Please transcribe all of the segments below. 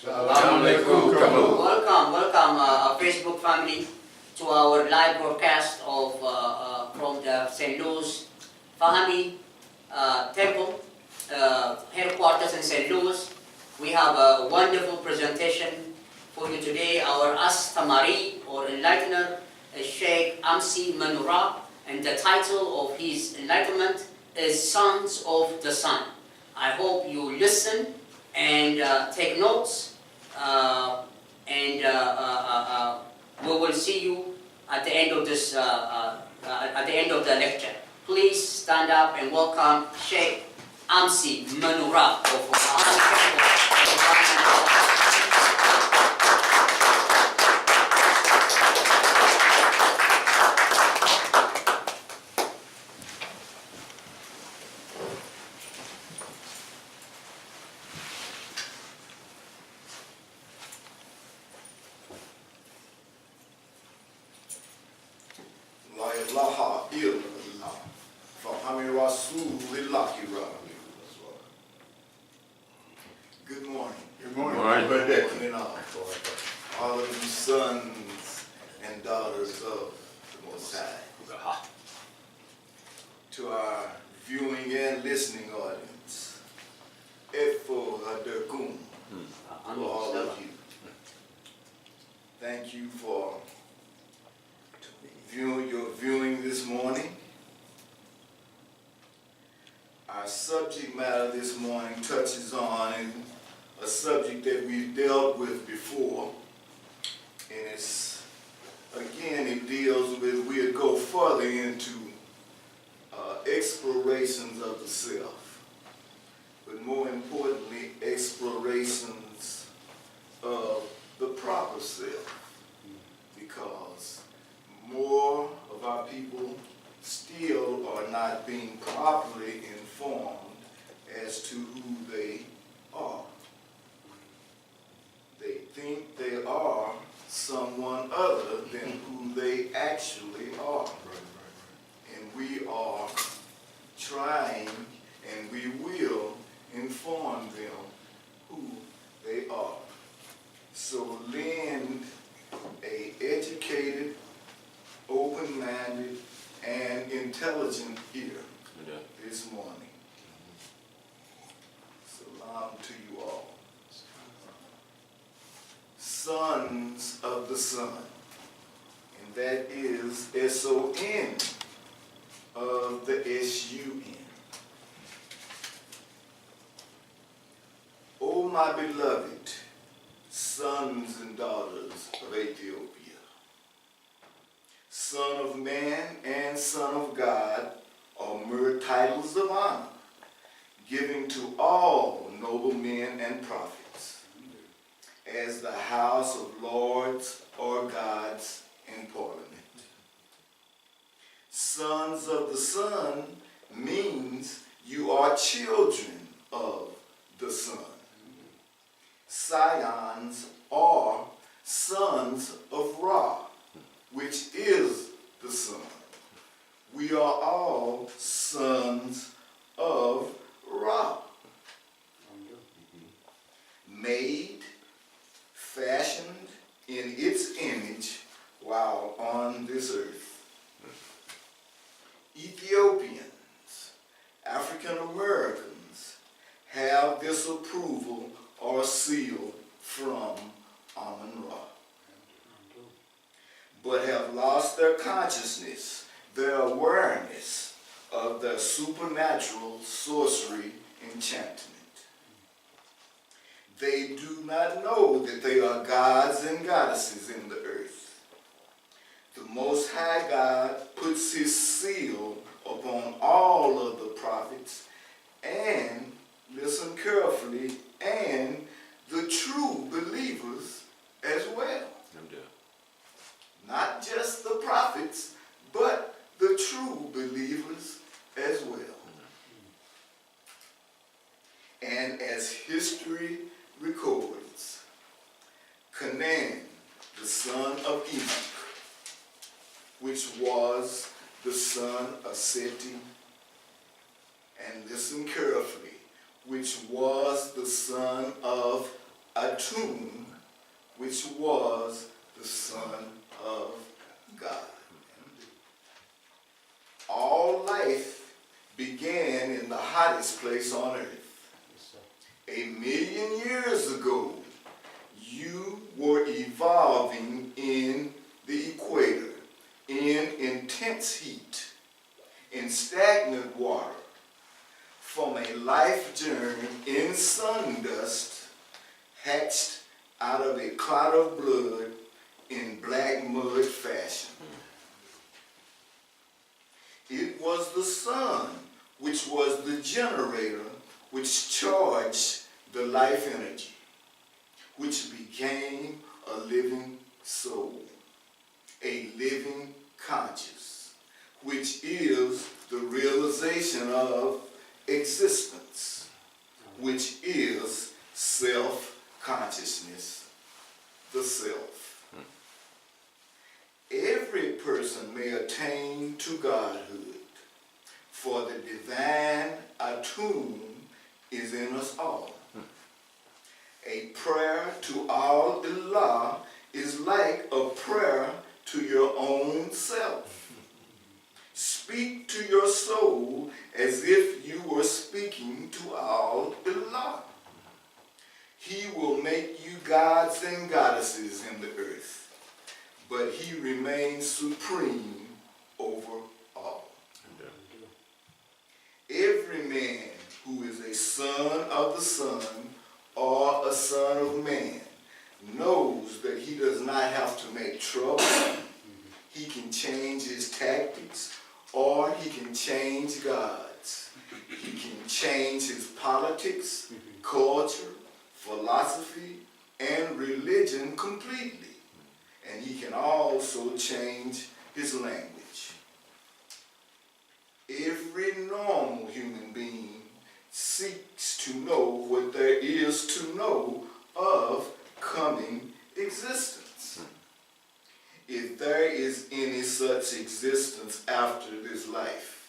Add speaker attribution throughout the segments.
Speaker 1: Assalamualaikum.
Speaker 2: Welcome, Facebook family, to our live broadcast of from the St. Louis Fahmy Temple headquarters in St. Louis. We have a wonderful presentation for you today. Our Astamari or enlightener is Sheikh Amsi Manura, and the title of his enlightenment is Sons of the Sun. I hope you listen and take notes. We will see you at the end of this at the end of the lecture. Please stand up and welcome Sheikh Amsi Manura of
Speaker 1: Good morning.
Speaker 3: Good morning.
Speaker 1: All of you sons and daughters of the Most High. To our viewing and listening audience, Efo Haderkum, for all of you. Thank you for your viewing this morning. Our subject matter this morning touches on a subject that we've dealt with before, and it deals with, we'll go further into explorations of the self, but more importantly, explorations of the proper self, because more of our people still are not being properly informed as to who they are. They think they are someone other than who they actually are. And we are trying, and we will inform them who they are. So lend a educated, open-minded, and intelligent ear this morning. Salam to you all. Sons of the Sun, and that is S-O-N of the S-U-N. O my beloved sons and daughters of Ethiopia, Son of man and Son of God are mere titles of honor, given to all noble men and prophets, as the House of Lords or gods in Parliament. Sons of the Sun means you are children of the Sun. Scions are sons of Ra, which is the Sun. We are all sons of Ra. Made, fashioned in its image while on this earth. Ethiopians, African Americans, have this approval or seal from Amun-Ra, but have lost their consciousness, their awareness of their supernatural sorcery enchantment. They do not know that they are gods and goddesses in the earth. The Most High God puts his seal upon all of the prophets, and, listen carefully, and the true believers as well. Not just the prophets, but the true believers as well. And as history records, Canaan, the son of Enoch, which was the son of Seti, and listen carefully, which was the son of Atum, which was the Son of God. All life began in the hottest place on earth. 1,000,000 years ago, you were evolving in the equator, in intense heat, in stagnant water, from a life germ in sun dust, hatched out of a clot of blood in black mud fashion. It was the sun which was the generator which charged the life energy, which became a living soul, a living conscious, which is the realization of existence, which is self-consciousness, the self. Every person may attain to godhood, for the divine Atum is in us all. A prayer to Allah is like a prayer to your own self. Speak to your soul as if you were speaking to Allah. He will make you gods and goddesses in the earth, but he remains supreme over all. Every man who is a son of the sun or a son of man knows that he does not have to make trouble. He can change his tactics, or he can change God's. He can change his politics, culture, philosophy, and religion completely. And he can also change his language. Every normal human being seeks to know what there is to know of coming existence. If there is any such existence after this life,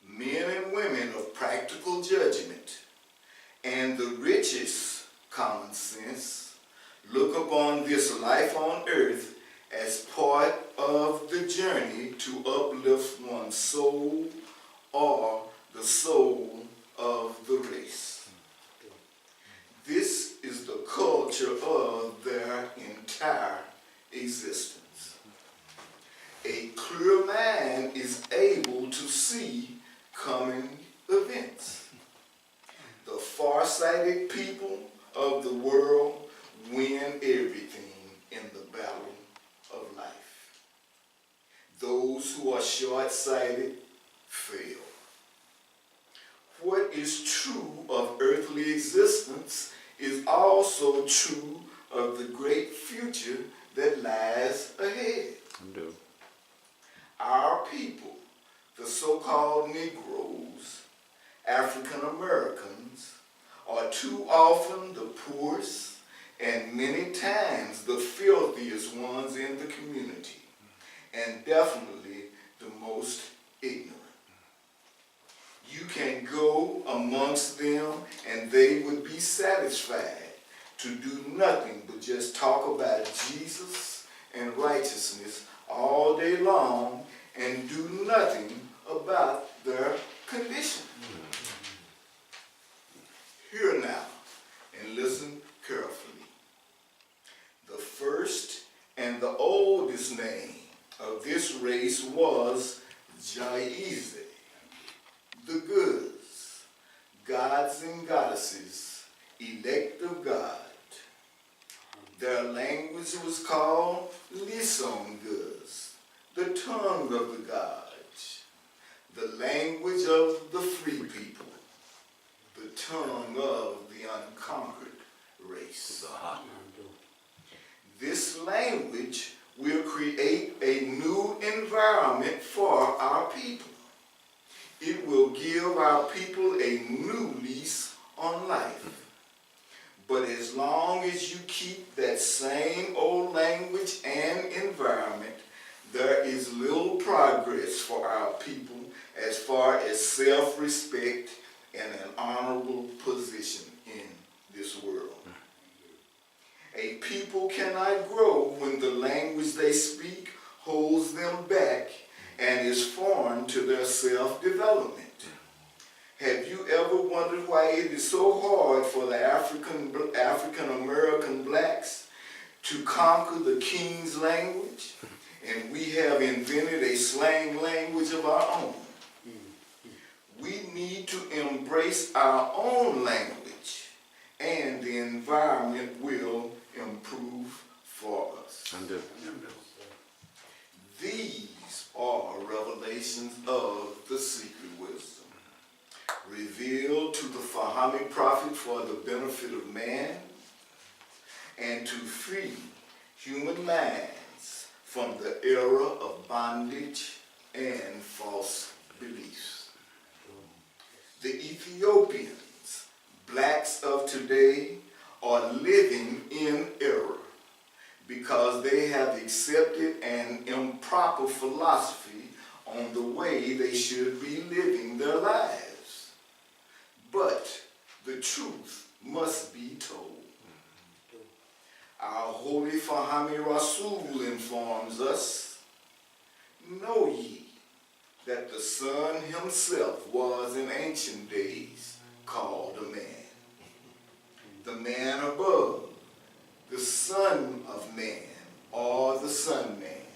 Speaker 1: men and women of practical judgment and the richest common sense look upon this life on earth as part of the journey to uplift one's soul or the soul of the race. This is the culture of their entire existence. A clear mind is able to see coming events. The far-sighted people of the world win everything in the battle of life. Those who are short-sighted fail. What is true of earthly existence is also true of the great future that lies ahead. Our people, the so-called Negroes, African Americans, are too often the poorest and many times the filthiest ones in the community, and definitely the most ignorant. You can go amongst them and they would be satisfied to do nothing but just talk about Jesus and righteousness all day long and do nothing about their condition. Hear now and listen carefully. The first and the oldest name of this race was Jaize, the goods, gods and goddesses, elect of God. Their language was called Lisonguz, the tongue of the gods, the language of the free people, the tongue of the unconquered race. This language will create a new environment for our people. It will give our people a new lease on life. But as long as you keep that same old language and environment, there is little progress for our people as far as self-respect and an honorable position in this world. A people cannot grow when the language they speak holds them back and is foreign to their self-development. Have you ever wondered why it is so hard for the African American blacks to conquer the King's language? And we have invented a slang language of our own. We need to embrace our own language, and the environment will improve for us. These are revelations of the secret wisdom revealed to the Fahami prophet for the benefit of man and to free human minds from the era of bondage and false beliefs. The Ethiopians, blacks of today, are living in error because they have accepted an improper philosophy on the way they should be living their lives. But the truth must be told. Our holy Fahami Rasul informs us, know ye that the Son himself was in ancient days called a man. The man above, the Son of Man, or the Son Man.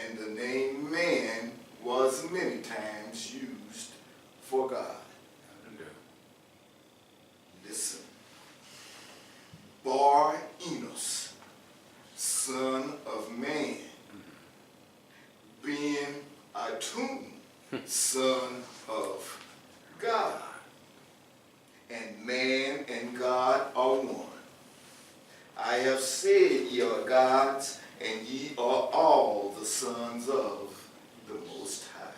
Speaker 1: And the name man was many times used for God. Listen. Bar Enos, Son of Man. Ben Atum, Son of God. And man and God are one. I have said ye are gods, and ye are all the sons of the Most High.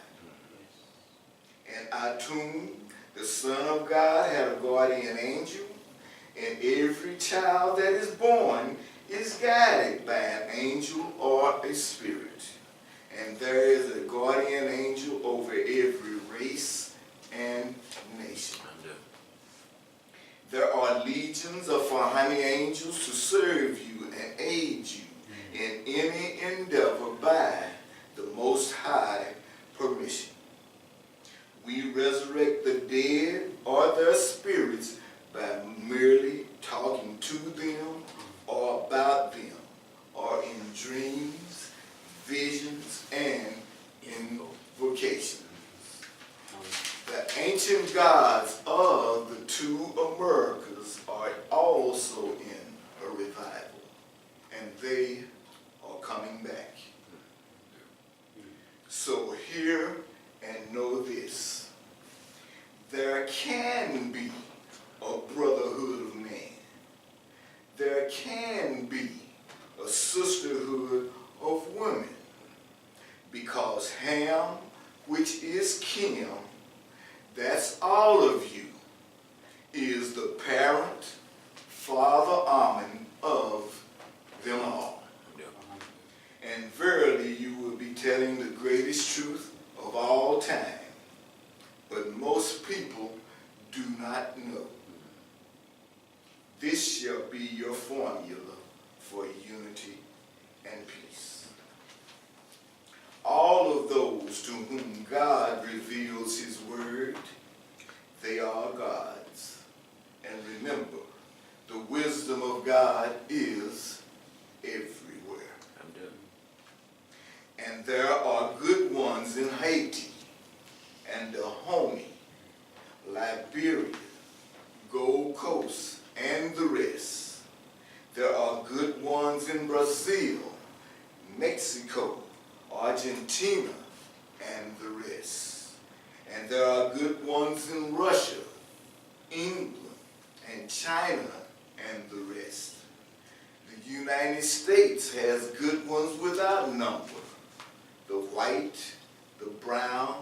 Speaker 1: And Atum, the Son of God, had a guardian angel, and every child that is born is guided by an angel or a spirit. And there is a guardian angel over every race and nation. There are legions of Fahami angels to serve you and aid you in any endeavor by the Most High permission. We resurrect the dead or their spirits by merely talking to them or about them, or in dreams, visions, and invocations. The ancient gods of the two Americas are also in a revival, and they are coming back. So hear and know this. There can be a brotherhood of man. There can be a sisterhood of women, because Ham, which is Kim, that's all of you, is the parent, father Amen of them all. And verily you will be telling the greatest truth of all time, but most people do not know. This shall be your formula for unity and peace. All of those to whom God reveals his word, they are God's. And remember, the wisdom of God is everywhere. And there are good ones in Haiti and Dahomey, Liberia, Gold Coast, and the rest. There are good ones in Brazil, Mexico, Argentina, and the rest. And there are good ones in Russia, England, and China, and the rest. The United States has good ones without number. The white, the brown,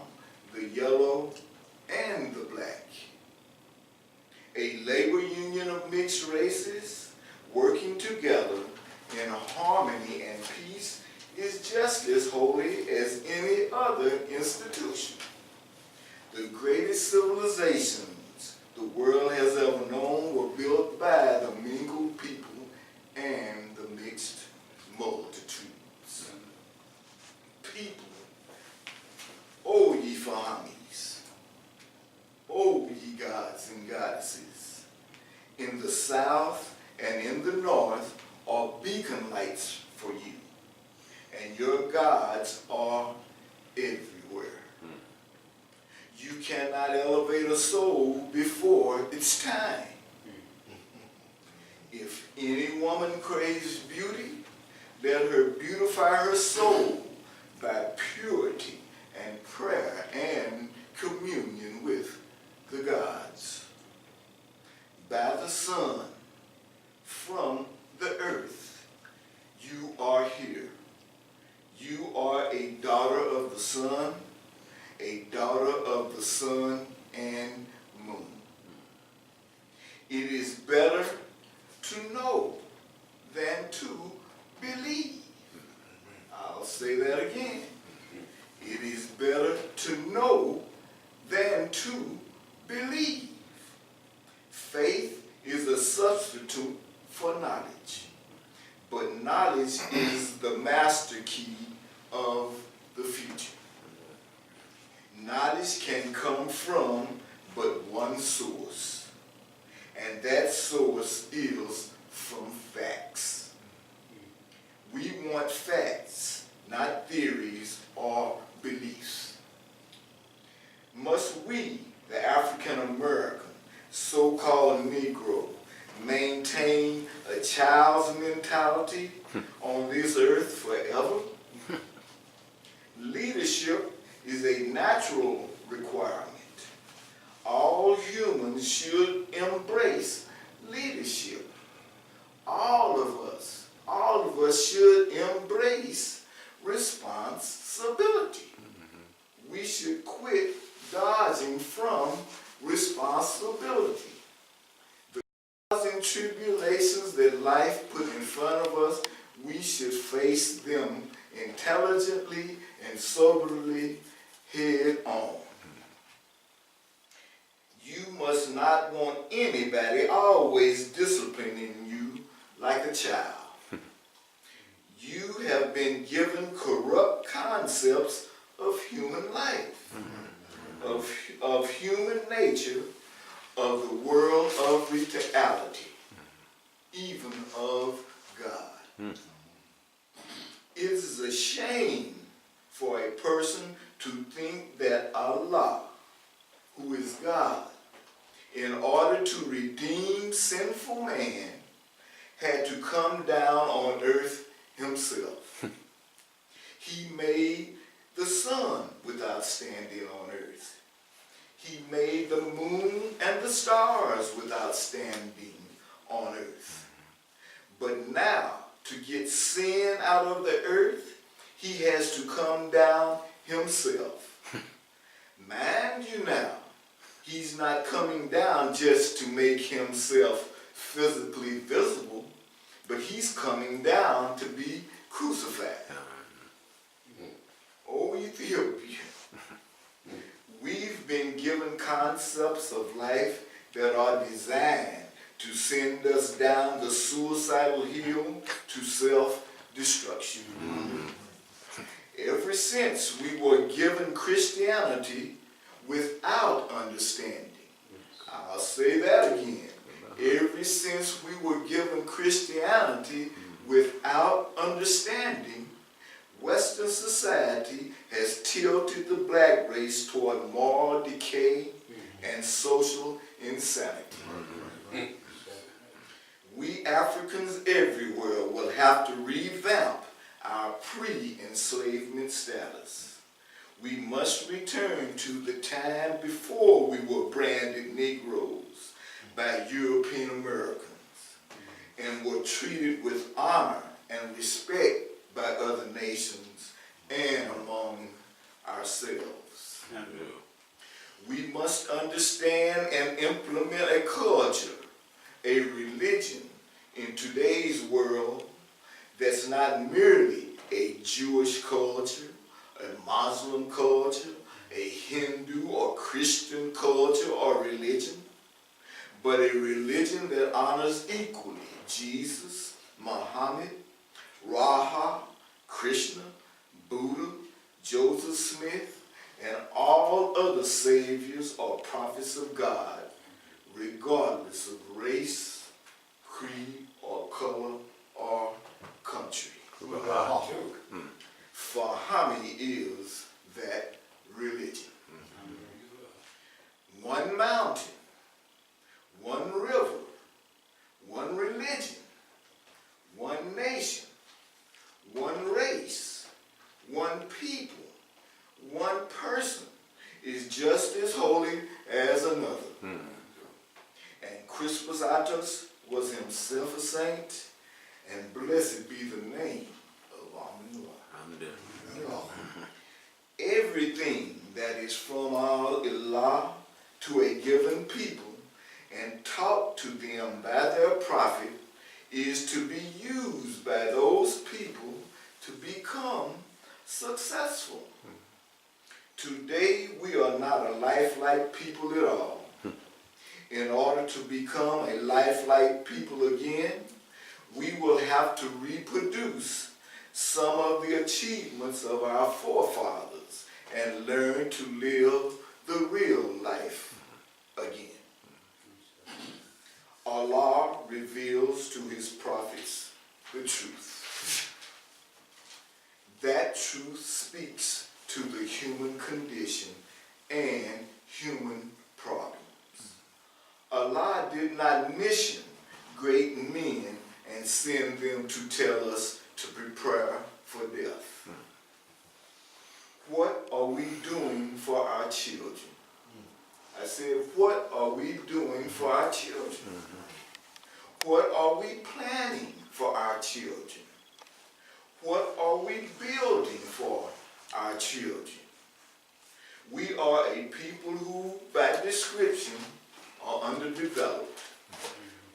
Speaker 1: the yellow, and the black. A labor union of mixed races working together in harmony and peace is just as holy as any other institution. The greatest civilizations the world has ever known were built by in the north are beacon lights for you, and your gods are everywhere. You cannot elevate a soul before its time. If any woman craves beauty, let her beautify her soul by purity and prayer and communion with the gods. By the sun, from the earth, you are here. You are a daughter of the sun, a daughter of the sun and moon. It is better to know than to believe. I'll say that again. It is better to know than to believe. Faith is a substitute for knowledge, but knowledge is the master key of the future. Knowledge can come from but one source, and that source is from facts. We want facts, not theories or beliefs. Must we, the African American, so-called Negro, maintain a child's mentality on this earth forever? Leadership is a natural requirement. All humans should embrace leadership. All of us should embrace responsibility. We should quit dodging from responsibility. The trials and tribulations that life put in front of us, we should face them intelligently and soberly head on. You must not want anybody always disciplining you like a child. You have been given corrupt concepts of human life, of human nature, of the world of reality, even of God. It is a shame for a person to think that Allah, who is God, in order to redeem sinful man, had to come down on earth himself. He made the sun without standing on earth. He made the moon and the stars without standing on earth. But now, to get sin out of the earth, he has to come down himself. Mind you now, he's not coming down just to make himself physically visible, but he's coming down to be crucified. Oh, Ethiopia, we've been given concepts of life that are designed to send us down the suicidal hill to self-destruction. Ever since we were given Christianity without understanding, I'll say that again. Ever since we were given Christianity without understanding, Western society has tilted the black race toward moral decay and social insanity. We Africans everywhere will have to revamp our pre-enslavement status. We must return to the time before we were branded Negroes by European Americans and were treated with honor and respect by other nations and among ourselves. We must understand and implement a culture, a religion in today's world that's not merely a Jewish culture, a Muslim culture, a Hindu or Christian culture or religion, but a religion that honors equally Jesus, Muhammad, Raha, Krishna, Buddha, Joseph Smith, and all other saviors or prophets of God, regardless of race, creed, or color, or country.
Speaker 3: Wow.
Speaker 1: Fahami is that religion. One mountain, one river, one religion, one nation, one race, one people, one person is just as holy as another. And Crispus Attucks was himself a saint, and blessed be the name of Amunua. Everything that is from Allah to a given people and taught to them by their prophet is to be used by those people to become successful. Today we are not a lifelike people at all. In order to become a lifelike people again, we will have to reproduce some of the achievements of our forefathers and learn to live the real life again. Allah reveals to his prophets the truth. That truth speaks to the human condition and human problems. Allah did not mission great men and send them to tell us to prepare for death. What are we doing for our children? I said, what are we doing for our children? What are we planning for our children? What are we building for our children? We are a people who, by description, are underdeveloped.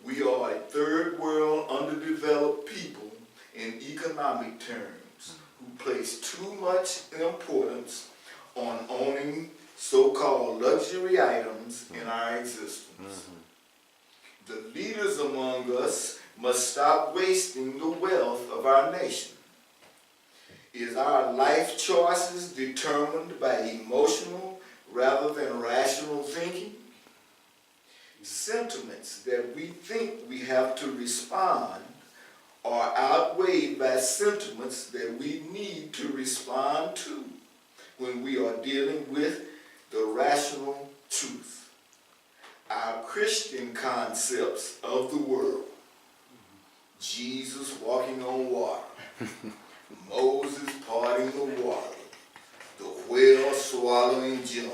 Speaker 1: We are a third world underdeveloped people in economic terms who place too much importance on owning so-called luxury items in our existence. The leaders among us must stop wasting the wealth of our nation. Is our life choices determined by emotional rather than rational thinking? Sentiments that we think we have to respond are outweighed by sentiments that we need to respond to when we are dealing with the rational truth. Our Christian concepts of the world, Jesus walking on water, Moses parting the water, the whale swallowing Jonah,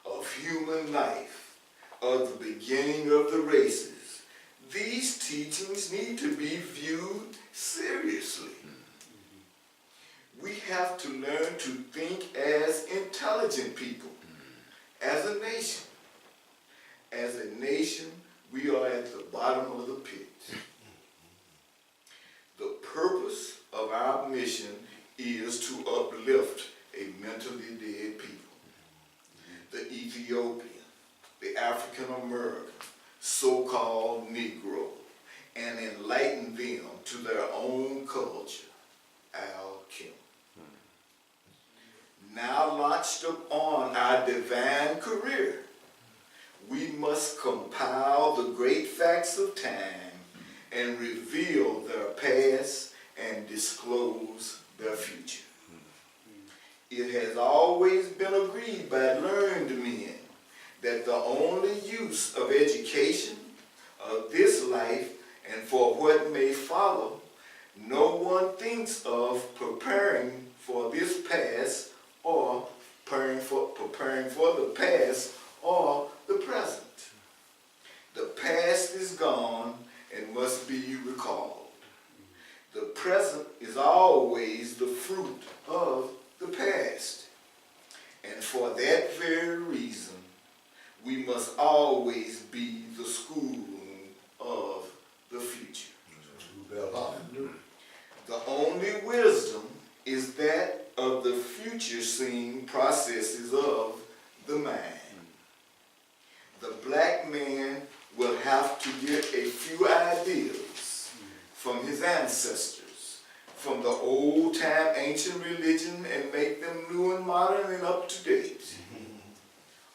Speaker 1: of human life, of the beginning of the races, these teachings need to be viewed seriously. We have to learn to think as intelligent people, as a nation. As a nation, we are at the bottom of the pit. The purpose of our mission is to uplift a mentally dead people. The Ethiopian, the African American, so-called Negro, and enlighten them to their own culture. Al Kim. Now launched upon our divine career, we must compile the great facts of time and reveal their past and disclose their future. It has always been agreed by learned men that the only use of education, of this life, and for what may follow, no one thinks of preparing for this past or preparing for the past or the present. The past is gone and must be recalled. The present is always the fruit of the past. And for that very reason, we must always be the schoolroom of the future. The only wisdom is that of the future-seeing processes of the mind. The black man will have to get a few ideas from his ancestors, from the old-time ancient religion, and make them new and modern and up-to-date.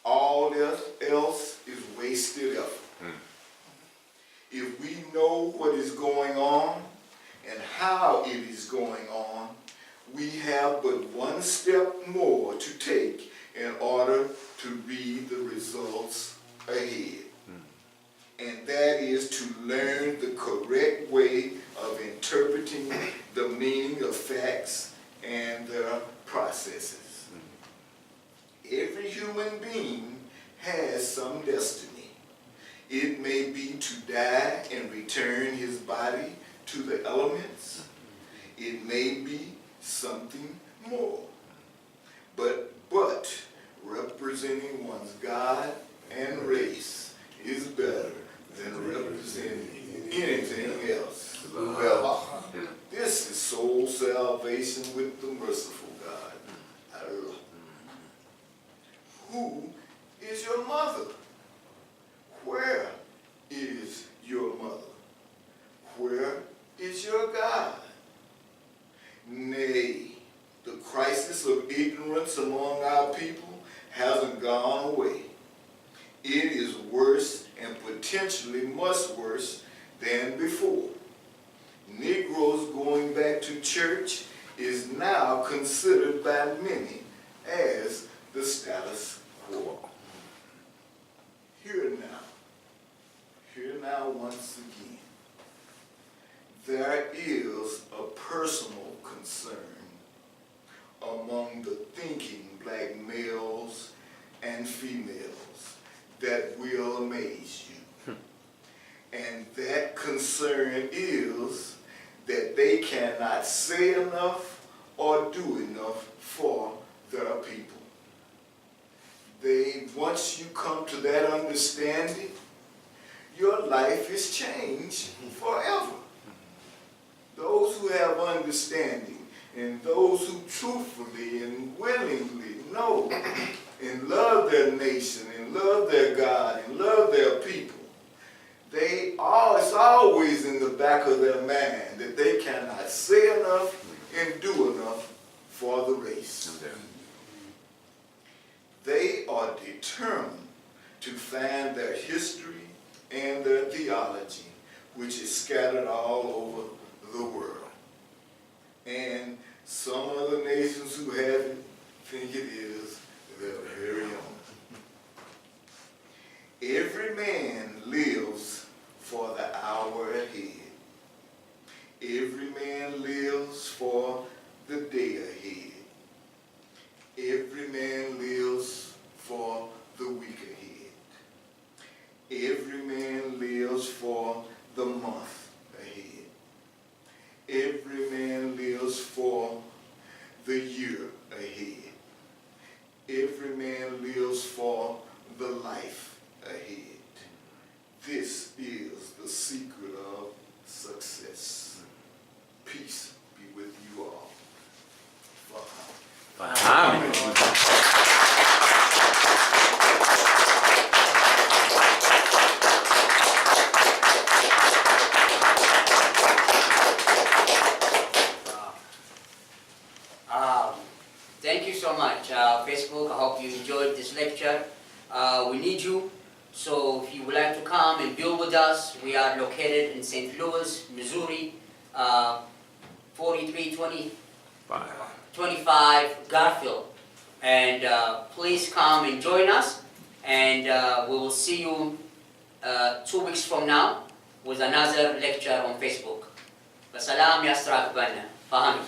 Speaker 1: All else is wasted effort. If we know what is going on and how it is going on, we have but one step more to take in order to read the results ahead. And that is to learn the correct way of interpreting the meaning of facts and their processes. Every human being has some destiny. It may be to die and return his body to the elements. It may be something more. But representing one's God and race is better than representing anything else. Well, this is soul salvation with the merciful God. Allah. Who is your mother? Where is your mother? Where is your God? Nay, the crisis of ignorance among our people hasn't gone away. It is worse and potentially much worse than before. Negroes going back to church is now considered by many as the status quo. Hear now once again. There is a personal concern among the thinking black males and females that will amaze you. And that concern is that they cannot say enough or do enough for their people. Once you come to that understanding, your life is changed forever. Those who have understanding and those who truthfully and willingly know and love their nation and love their God and love their people, it's always in the back of their mind that they cannot say enough and do enough for the race. They are determined to find their history and their theology, which is scattered all over the world. And some other nations who have it think it is their very own. Every man lives for the hour ahead. Every man lives for the day ahead. Every man lives for the week ahead. Every man lives for the month ahead. Every man lives for the year ahead. Every man lives for the life ahead. This is the secret of success. Peace be with you all.
Speaker 2: Thank you so much, Facebook. I hope you enjoyed this lecture. We need you, so if you would like to come and build with us, we are located in St. Louis, Missouri, 4325 Garfield. And please come and join us, and we will see you 2 weeks from now with another lecture on Facebook. Basalam ya Strak Bana. Fahami.